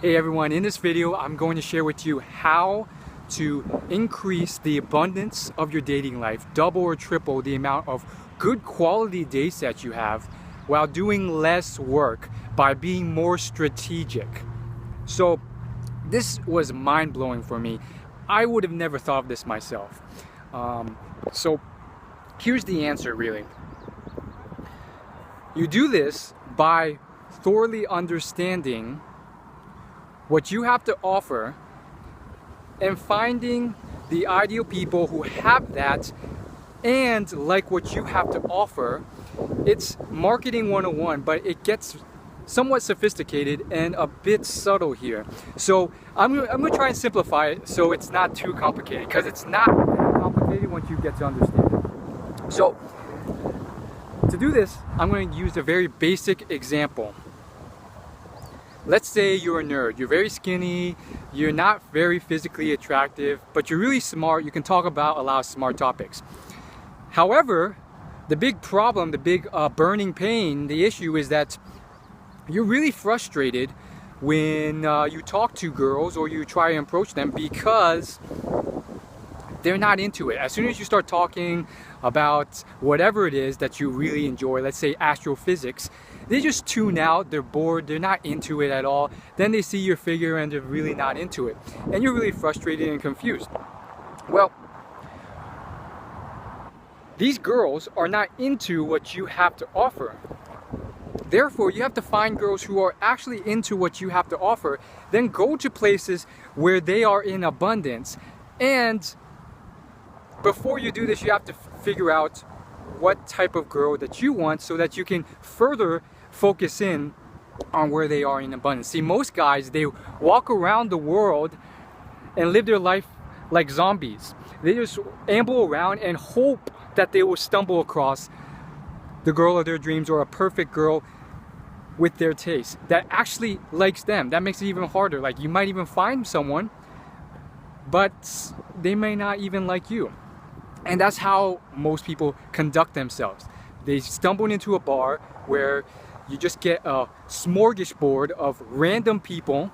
Hey everyone, in this video I'm going to share with you how to increase the abundance of your dating life, double or triple the amount of good quality dates that you have while doing less work by being more strategic. So this was mind-blowing for me. I would have never thought of this myself. So here's the answer really. You do this by thoroughly understanding what you have to offer and finding the ideal people who have that and like what you have to offer. It's marketing 101, but it gets somewhat sophisticated and a bit subtle here. So I'm gonna try and simplify it so it's not too complicated, because it's not that complicated once you get to understand it. So to do this, I'm going to use a very basic example. Let's say you're a nerd, you're very skinny, you're not very physically attractive, but you're really smart, you can talk about a lot of smart topics. However, the big problem, the big burning pain, the issue is that you're really frustrated when you talk to girls or you try to approach them because they're not into it. As soon as you start talking about whatever it is that you really enjoy, let's say astrophysics, they just tune out, they're bored, they're not into it at all. Then they see your figure and they're really not into it. And you're really frustrated and confused. Well, these girls are not into what you have to offer. Therefore, you have to find girls who are actually into what you have to offer, then go to places where they are in abundance. And before you do this, you have to figure out what type of girl that you want so that you can further focus in on where they are in abundance. See, most guys, they walk around the world and live their life like zombies. They just amble around and hope that they will stumble across the girl of their dreams or a perfect girl with their taste that actually likes them. That makes it even harder. Like, you might even find someone, but they may not even like you. And that's how most people conduct themselves. They stumble into a bar where you just get a smorgasbord of random people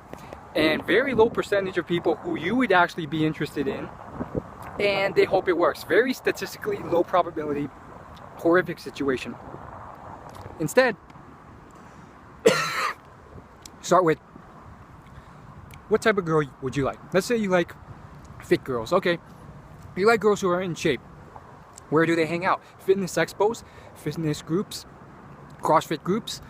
and very low percentage of people who you would actually be interested in, and they hope it works. Very statistically low probability, horrific situation. Instead, start with, what type of girl would you like? Let's say you like fit girls. Okay, you like girls who are in shape. Where do they hang out? Fitness expos, fitness groups, CrossFit groups.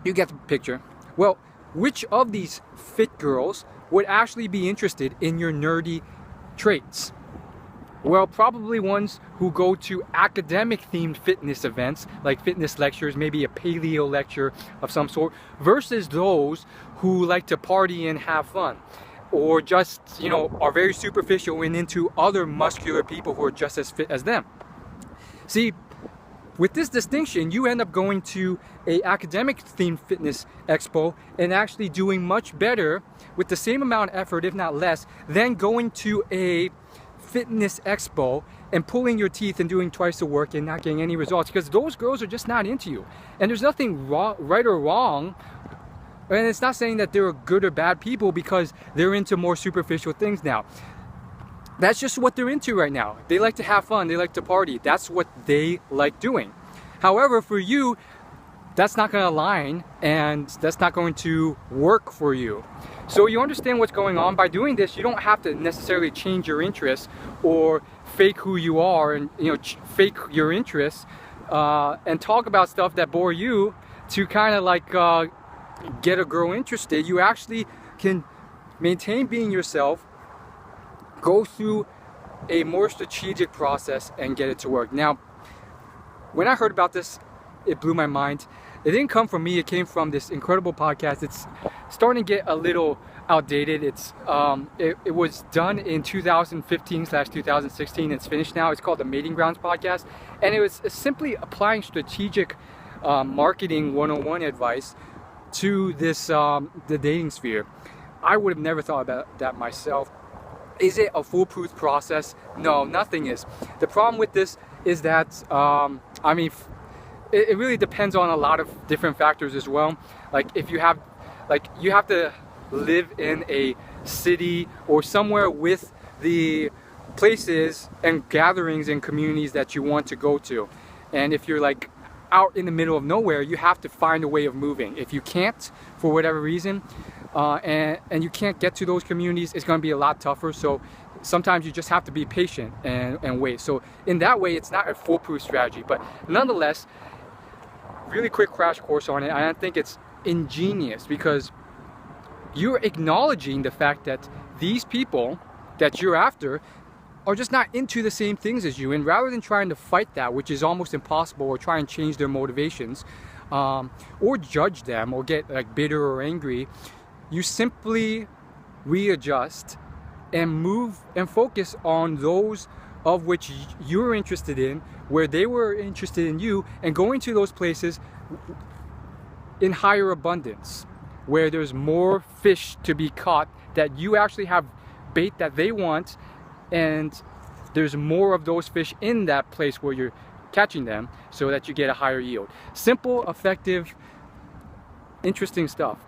You get the picture. Well, which of these fit girls would actually be interested in your nerdy traits? Well, probably ones who go to academic themed fitness events, like fitness lectures, maybe a paleo lecture of some sort, versus those who like to party and have fun, or just, are very superficial and into other muscular people who are just as fit as them. See, with this distinction, you end up going to a academic themed fitness expo and actually doing much better with the same amount of effort, if not less, than going to a fitness expo and pulling your teeth and doing twice the work and not getting any results, because those girls are just not into you. And there's nothing wrong, right or wrong, and it's not saying that they're good or bad people because they're into more superficial things now. That's just what they're into right now. They like to have fun, they like to party. That's what they like doing. However, for you, that's not going to align and that's not going to work for you. So you understand what's going on. By doing this, you don't have to necessarily change your interests or fake who you are and fake your interests and talk about stuff that bore you to kind of like get a girl interested. You actually can maintain being yourself, go through a more strategic process and get it to work. Now, when I heard about this, it blew my mind. It didn't come from me, it came from this incredible podcast. It's starting to get a little outdated. It was done in 2015/2016. It's finished now. It's called the Mating Grounds podcast. And it was simply applying strategic marketing 101 advice to this the dating sphere. I would have never thought about that myself. Is it a foolproof process? No, nothing is. The problem with this is that, it really depends on a lot of different factors as well. Like if you have Like, you have to live in a city or somewhere with the places and gatherings and communities that you want to go to. And if you're like out in the middle of nowhere, you have to find a way of moving. If you can't, for whatever reason, and you can't get to those communities, it's going to be a lot tougher. So sometimes you just have to be patient and wait. So in that way, it's not a foolproof strategy, but nonetheless, really quick crash course on it. I think it's ingenious because you're acknowledging the fact that these people that you're after are just not into the same things as you, and rather than trying to fight that, which is almost impossible, or try and change their motivations, or judge them or get like bitter or angry, you simply readjust and move and focus on those of which you're interested in, where they were interested in you, and going to those places in higher abundance, where there's more fish to be caught, that you actually have bait that they want, and there's more of those fish in that place where you're catching them, so that you get a higher yield. Simple, effective, interesting stuff.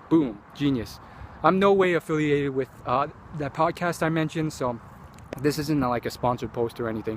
Boom, genius. I'm no way affiliated with that podcast I mentioned, so this isn't like a sponsored post or anything.